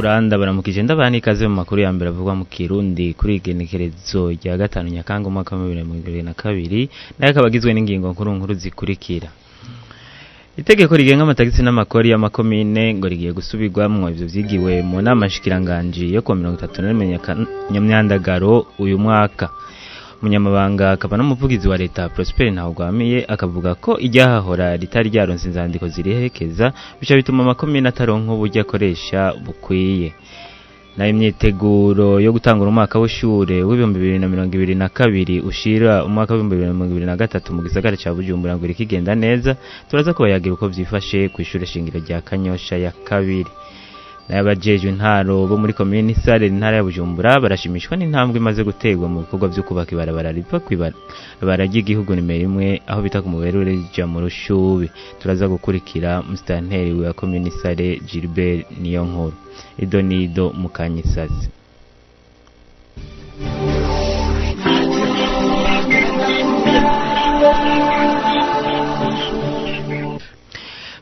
kuranda baramukije ndabana ikaze mu makuru ya mbere avugwa mu Kirundi kuri igenekerezo rya 5 Nyakanga umwaka wa 2022 nayo akabagizwe n'ingingo nkuru zikurikira. Itegeko rigenga amatagisi n'amakori y'amakomine ngo rigiye gusubirwamwo ivyo vyigiwe mu nama shikiranganje yo ku 31 Nyamyandagaro uyu mwaka. Umunyamabanga akaba n'umuvugizi wa leta Prosper Ntawugwamiye akavuga ko iryahahora ritari ryaronse inzandiko ziriherekeza bica bituma amakomine ataronka uburyo akoresha bukwiye. Na imyiteguro yo gutangura umwaka w'ishure w'2022 ushira umwaka w'2023 mu gisagara ca Bujumbura ngo rikigenda neza, turaza kubayagira uko vyifashe ku ishure shingiro rya Kanyosha ya kabiri. N'abajeje intaro bo muri komine Sare intara ya Bujumbura barashimishwa n'intambwe imaze gutegwa mu bikorwa byo kubaka ibarabara riva kw'ibarabara ry'igihugu nimero 1 aho bita ku muberure rija mu Rushubi. Turaza gukurikira mustanteri wa komine Sare Gilbert Niyonkuru. Idonido Mukanyisazi.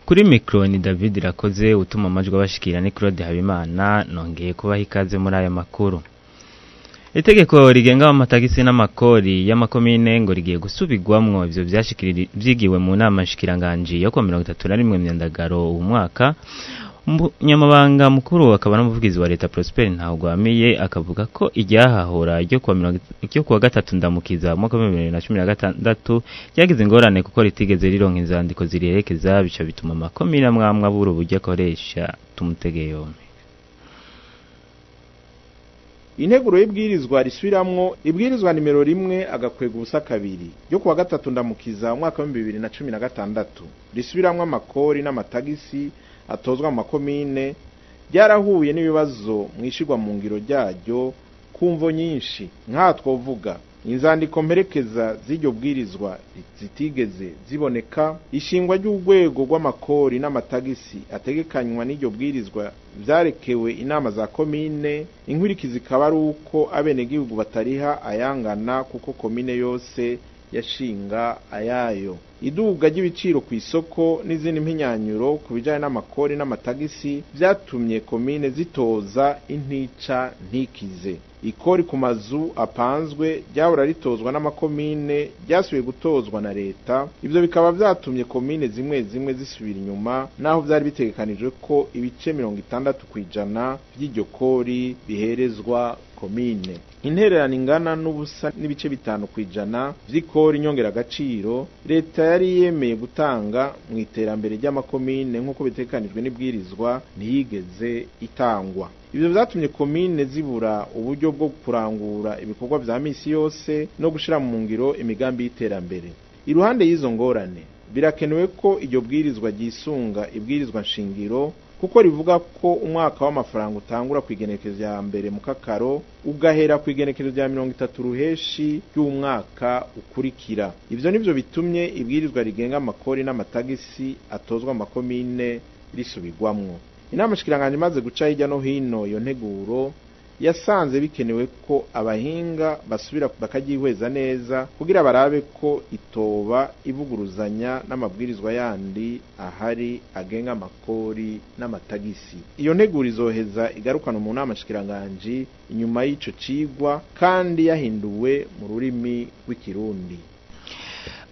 Kuri mikro ni David Rakoze utuma amajwi abashikira ni Claude Habimana nongeye kubaha ikaze muri aya makuru. Itegeko rigenga amatagisi n'amakori y'amakomine ngo rigiye gusubirwamwo ivyo vyigiwe mu nama shikiranganje yo ku 31 Myandagaro uyu mwaka. Umunyamabanga mukuru akaba n'umuvugizi wa leta Prosper Ntawugwamiye akavuga ko iryahahora ryo kuwa 3 Ndamukiza mu 2016 ryagize ingorane kuko ritigeze rironka inzandiko zirerekeza bica bituma amakomine amwamwe abura uburyo akoresha tumutege yombi. Integuro y'ibwirizwa risubiramwo ibwirizwa nimero 1 agakwega ubusa kabiri ryo kuwa 3 Ndamukiza mwaka wa 2016 risubiramwo amakori n'amatagisi atozwa mu makomine ryarahuye n'ibibazo mwishirwa mu ngiro ryaryo kumvo nyinshi nka twovuga inzandiko mperekeza z'iryo bwirizwa zitigeze ziboneka, ishingwa ry'urwego rw'amakori n'amatagisi ategekanywa n'iryo bwirizwa vyarekewe inama za komine, inkwirikizi ikaba ari uko abenegihugu batariha ayangana kuko komine yose yashinga ayayo. Iduga ry'ibiciro ku isoko n'izindi mpinyanyuro ku bijanye n'amakori n'amatagisi vyatumye komine zitoza intica ntikize. Ikori ku mazu apanzwe ryahora ritozwa n'amakomine ryasubiye gutozwa na leta, ivyo bikaba vyatumye komine zimwe zimwe zisubira inyuma naho vyari bitegekanijwe ko ibice 60% vy'iryo kori biherezwa komine. Intererano ingana n'ubusa n'ibice 5% vy'ikori nyongera agaciro leta yari yemeye gutanga mu iterambere ry'amakomine nk'uko bitegekanijwe n'ibwirizwa ntiyigeze itangwa. Ivyo vyatumye komine zibura uburyo bwo kurangura ibikorwa vya misi yose no gushira mu ngiro imigambi y'iterambere. Iruhande y'izo ngorane birakenewe ko iryo bwirizwa ryisunga ibwirizwa nshingiro kuko rivuga ko umwaka w'amafaranga utangura kwigenekezo ya mbere mu kakaro ugahera kwigenekezo ya 30 ruheshi y'umwaka ukurikira. Ivyo nivyo bitumye ibwirizwa rigenga amakori n'amatagisi atozwa amakomine risubirwamwo. Inama shikiranganje imaze guca hirya no hino iyo nteguro yasanze bikenewe ko abahinga basubira bakagihweza neza kugira barabe ko itoba ivuguruzanya n'amabwirizwa yandi ahari agenga amakori n'amatagisi. Iyo nteguro izoheza igarukana mu nama shikiranganje inyuma y'ico cigwa kandi yahinduwe mu rurimi rw'ikirundi.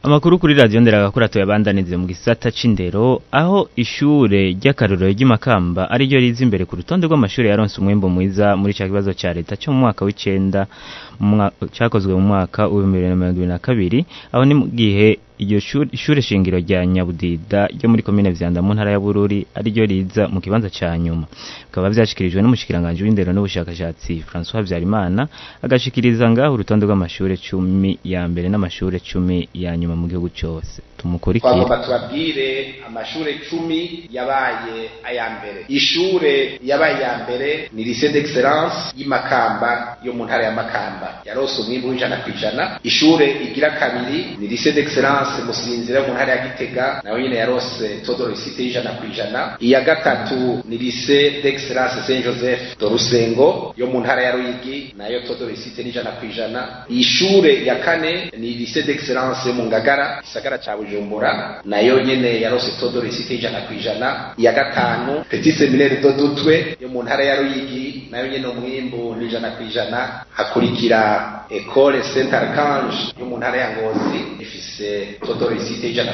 Amakuru kuri radio Nderagakura tuyabandanize mu gisata c'indero aho ishure ry'akarorero ry'Imakamba ari ryo riza imbere ku rutonde rw'amashure yaronse umwimbo mwiza muri ca kibazo ca leta cyo mu mwaka w'icenda cyakozwe mu mwaka wa 2022 aho ni mu gihe iyo shure shingiro rya Nyabudida ryo muri komine Vyanda mu ntara ya Bururi ari ryo riza mu kibanza ca nyuma. Bikaba vyashikirijwe n'umushikiranganje w'indero n'ubushakashatsi François Habyarimana agashikiriza ngaho urutonde rw'amashure 10 ya mbere n'amashure 10 ya nyuma mu gihugu cyose. Tumukurikire. Twagomba tubabwire amashure 10 yabaye aya mbere. Ishure yabaye ya mbere ni lycée d'excellence y'Imakamba yo mu ntara ya Makamba yarose umwimbu w'100%. Ishure igira kabiri ni lycée d'excellence d'excellence Musinzira mu ntara ya Gitega nawe nyene yarose taux de réussite y'100%. Iya gatatu ni lycée d'excellence Saint Joseph de Rusengo yo mu ntara ya Ruyigi nayo taux de réussite ni 100%. Ishure ya kane ni lycée d'excellence yo mu Ngagara gisagara ca Bujumbura nayo nyene yarose taux de réussite y'100%. Iya gatanu Petit Séminaire de Dutwe yo mu ntara ya Ruyigi nayo nyene umwimbu ni 100%. Hakurikira École Saint Archange yo mu ntara ya Ngozi ifise taux de réussite y'100%.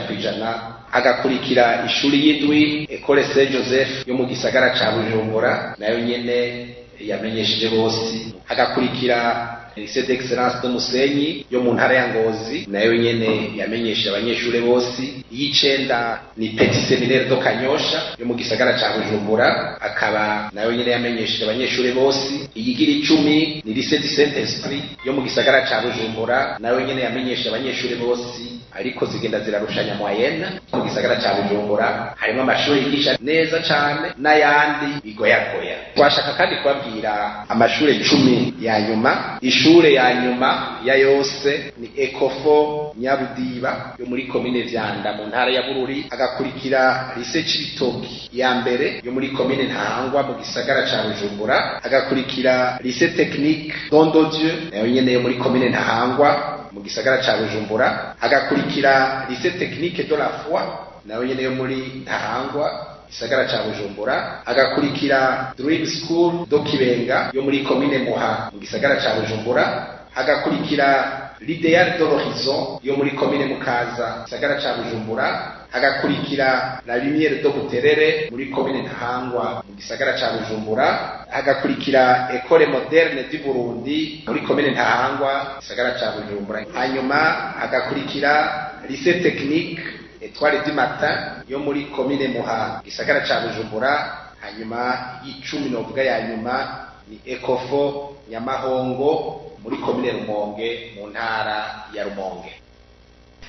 Hagakurikira ishuri y'indwi École Saint Joseph yo mu gisagara ca Bujumbura nayo nyene yamenyesheje bose. Hagakurikira lycée d'excellence de Musenyi yo mu ntara ya Ngozi nayo nyene yamenyesheje abanyeshure bose. Y'icenda ni Petit Séminaire de Kanyosha yo mu gisagara ca Bujumbura akaba nayo nyene yamenyesheje abanyeshure bose. Iyigira 10 ni lycée du Saint-Esprit yo mu gisagara ca Bujumbura nayo nyene yamenyesheje abanyeshure bose, ariko zigenda zirarushanya moyenne. Mu gisagara ca Bujumbura harimo amashuri yigisha neza cane n'ayandi bigoyagoya. Twashaka kandi kubabwira amashuri 10 ya nyuma. Ishure ya nyuma ya yose ni Ecofo Nyabudiba yo muri commune Vyanda mu ntara ya Bururi. Hagakurikira lycée Cibitoki ya mbere yo muri commune Ntahangwa mu gisagara ca Bujumbura. Hagakurikira lycée technique Don de Dieu nayo nyene yo muri commune Ntahangwa mu gisagara ca Bujumbura. Hagakurikira lycée technique de la foi nayo nyene yo muri Ntahangwa gisagara ca Bujumbura. Hagakurikira Dream School do Kibenga yo muri commune Muha mu gisagara ca Bujumbura. Hagakurikira l'Idéal de l'Horizon yo muri commune Mukaza gisagara ca Bujumbura. Hagakurikira La Lumière de Buterere muri commune Ntahangwa mu gisagara ca Bujumbura. Hagakurikira École Moderne du Burundi muri commune Ntahangwa gisagara ca Bujumbura. Hanyuma hagakurikira Lycée Technique Étoile du Matin yo muri commune Muha gisagara ca Bujumbura. Hanyuma y'icumi novuga ya nyuma ni Ecofo Nyamahongo muri commune Rumonge mu ntara ya Rumonge.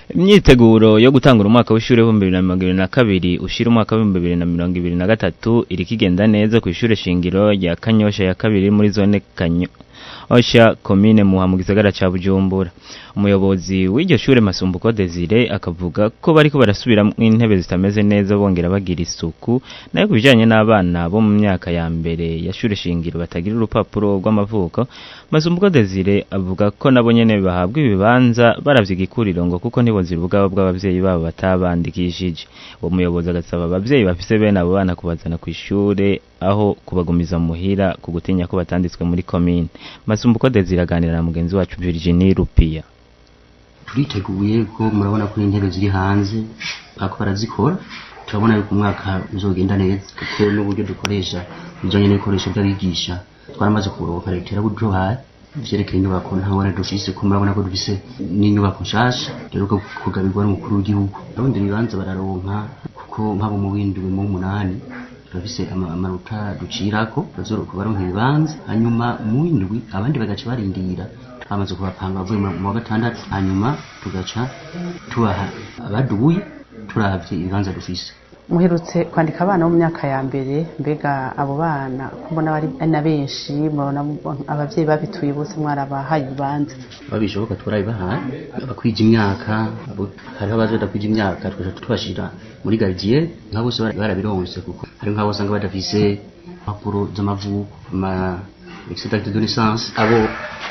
Imyiteguro yo gutangura umwaka w'ishure 2022 ushira umwaka wa 2023 iri kigenda neza ku ishure shingiro rya Kanyosha ya kabiri muri zone Kanyosha commune Muha mu gisagara ca Bujumbura. Umuyobozi w'iryo shure Masumbuko Desire akavuga ko bariko barasubira mu intebe zitameze neza bongera bagira isuku, nayo kubijanye n'abana bo mu myaka ya mbere ya shure shingiro batagira urupapuro rw'amavuko. Masumbuko Desire avuga ko nabo nyene bahabwa ibibanza baravyigikuriro ngo kuko nibo zivuga bw'abavyeyi babo batabandikishije. Uwo muyobozi agasaba abavyeyi bafise bene abo bana kubazana ku ishure aho kubagumiza muhira ku gutinya ko batanditswe muri commune. Masumbuko Desire aganira na mugenzi wacu Virginie Rupia. Turiteguye ko murabona ko intebe ziri hanze ako barazikora, turabona yuko umwaka uzogenda neza kuko n'uburyo dukoresha bijanye n'ibikoresho by'abigisha twaramaze kuroka leta bujoha vyerekeye inyubako ntawara dufise ko murabona ko dufise n'inyubako nshasha rero kugabirwa n'umukuru w'igihugu. Abundi bibanza bararonka kuko nk'abo mu windwi mu 8 turafise amaruta ducirako bazoroka baronka ibibanza, hanyuma mu windwi abandi bagaca barindira amaze kubapanga bavuye mu wa gatandatu, hanyuma tugaca tubaha abaduye turavye ibibanza dufise. Muherutse kwandika abana bo mu myaka ya mbere, mbega abo bana kumbona bari na benshi murabona abavyeyi babituye bose mwarabahaye ibibanza? Babishoboka twarabibahaye abakwije imyaka, hariho abazoda kwije imyaka tukaca tubashira muri gardien nka bose barabironse kuko hari nk'abo usanga badafise impapuro z'amavuko extrait d'acte de naissance. Abo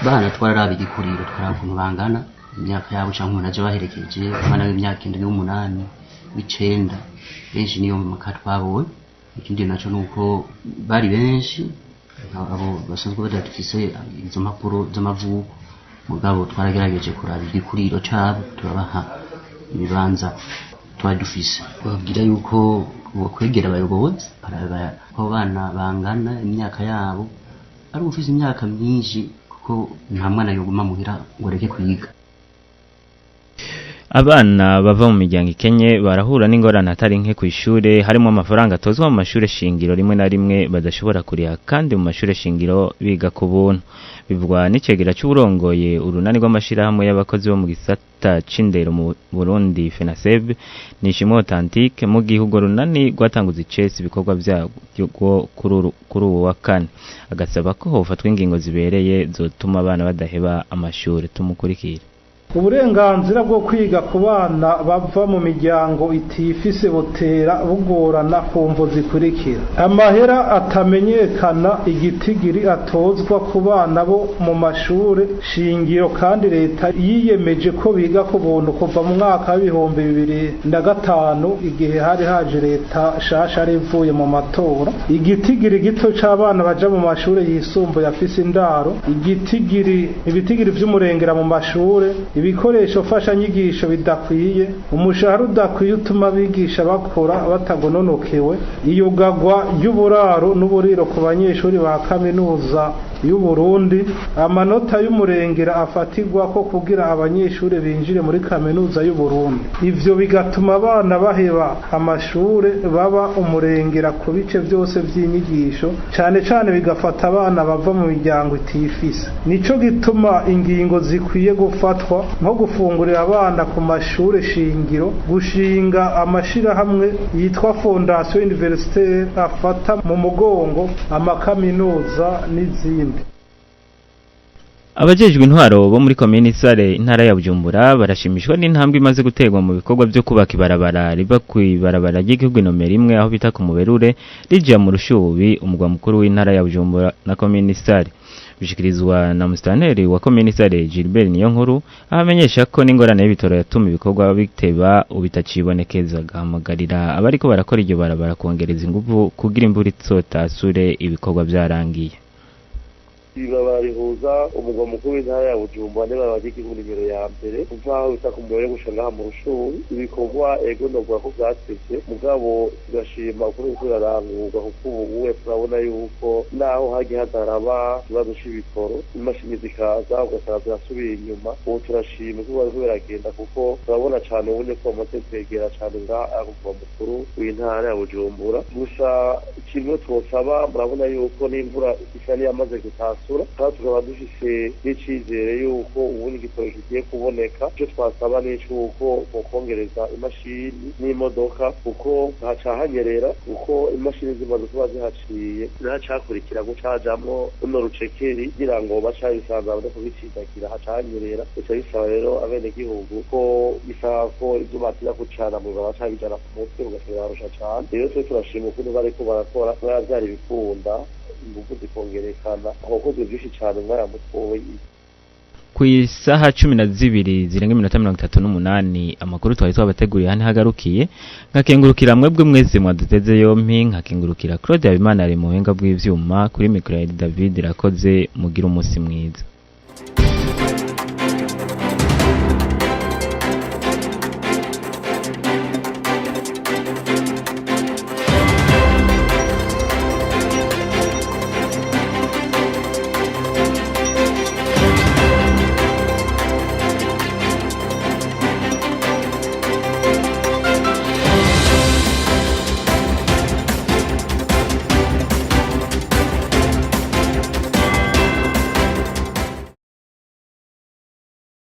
bana twararaba igikuriro twaraba ukuntu bangana imyaka yabo canke umuntu aje baherekeje abana b'imyaka 7 8 9 benshi niyo maka twabonye. Ikindi naco nuko bari benshi abo basanzwe badafise izo mpapuro z'amavuko, mugabo twaragerageje kuraba igikuriro cabo turabaha ibibanza twari dufise. Babwira yuko kwegera abayobozi baraba ko bana bangana imyaka yabo ari ufise imyaka myinshi kuko nta mwana yoguma muhira ngo reke kwiga. Abana bava mu miryango ikenye barahura n'ingorane atari nke ku ishure, harimo amafaranga atozwa mu mashure shingiro rimwe na rimwe badashobora kuriha kandi mu mashure shingiro biga ku buntu. Bivugwa n'icegera cy'uburongoye urunani rw'amashirahamwe y'abakozi bo mu gisata c'indero mu Burundi FENASEB Nishimwe Authentique mu gihugu runani rwatanguza icese ibikorwa byarwo kuri uwo wa kane, agasaba ko hofatwa ingingo zibereye zotuma abana badaheba amashure. Tumukurikire. uburenganzira bwo kwiga ku bana bava mu miryango itifise butera bugorana ku mvo zikurikira: amahera atamenyekana igitigiri atozwa ku bana bo mu mashure shingiro kandi leta yiyemeje ko biga ku buntu kuva mu mwaka w'ibihumbi 2005 igihe hari haje leta shasha rivuye mu matora. Igitigiri gito c'abana baja mu mashure yisumbuye afise indaro, ibitigiri vy'umurengera mu mashure, ibikoresho fasha nyigisho bidakwiye, umushahara udakwiye utuma abigisha bakora batagononokewe, iyugagwa ry'uburaro n'uburiro ku banyeshuri ba kaminuza y'u Burundi, amanota y'umurengera afatirwa ko kugira abanyeshuri binjire muri kaminuza y'u Burundi. Ivyo bigatuma abana baheba amashure baba umurengera ku bice byose vy'inyigisho, cane cane bigafata abana bava mu miryango itifise. Nico gituma ingingo zikwiye gufatwa nko gufungurira abana ku mashure shingiro, gushinga amashirahamwe yitwa Fondation Universitaire afata mu mugongo amakaminuza n'izindi. Abajejwe intwaro bo muri komine Sare intara ya Bujumbura barashimishwa n'intambwe imaze gutegwa mu bikorwa byo kubaka ibarabara riva ku ibarabara ry'igihugu nomero 1 aho bita ku Muberure rija mu Rushubi umugwa mukuru w'intara ya Bujumbura na komine Sare. Bishikirizwa na Mustanteri wa komine Sare Gilbert Niyonkuru abamenyesha ko n'ingorane y'ibitoro yatuma ibikorwa biteba ubitacibonekeza, gahamagarira abariko barakora iryo barabara kongereza ingufu kugira imvura itsotasure ibikorwa byarangiye. Ibaba rihuza umugwa mukuru w'intara ya Bujumbura n'ibaba ry'igihugu nimero ya mbere kuva aho bita ku Muberure gushanga mu Rushubi. Ibikorwa ego novuga ko byatevye mugabo tugashima ukuri kurarangurwa kuko ubu we turabona yuko naho hagiye hataraba ikibazo c'ibitoro imashini zikaza ugasanga zirasubiye inyuma. Ubu turashima ko bariko biragenda kuko turabona cane ubunye ko bamaze kwegera cane umugwa mukuru w'intara ya Bujumbura. Gusa kimwe twosaba murabona yuko n'imvura isa niyamaze gutasa kandi tukaba dufise n'icizere yuko ubundi igitoro kigiye kuboneka. Icyo twasaba ni cy'uko bokongereza imashini n'imodoka kuko haca hanyerera, kuko imashini zimaze kuba zihaciye ntacakurikira gucajamwo runo rucekeri kugira ngo bacabisanza bane kubicidagira haca hanyerera. Bica bisaba rero abenegihugu ko bisaba ko ibyo batira gucana mu baba bacabijana ku mutwe ugasanga barusha cane. Rero twe turashima ukuntu bariko barakora kubera byari bikunda ingufu zikongerekana abakozi byinshi cyane mwaramutoyi. Ku isaha 12 zirenga iminota 38 amakuru twari twabateguriye hane hagarukiye. Nkakengurukira mwebwe mwese mwaduteze yompi, nkakengurukira Claude Habimana ari mu buhinga bw'ivyuma, kuri micro ya David rakoze mugira umunsi mwiza.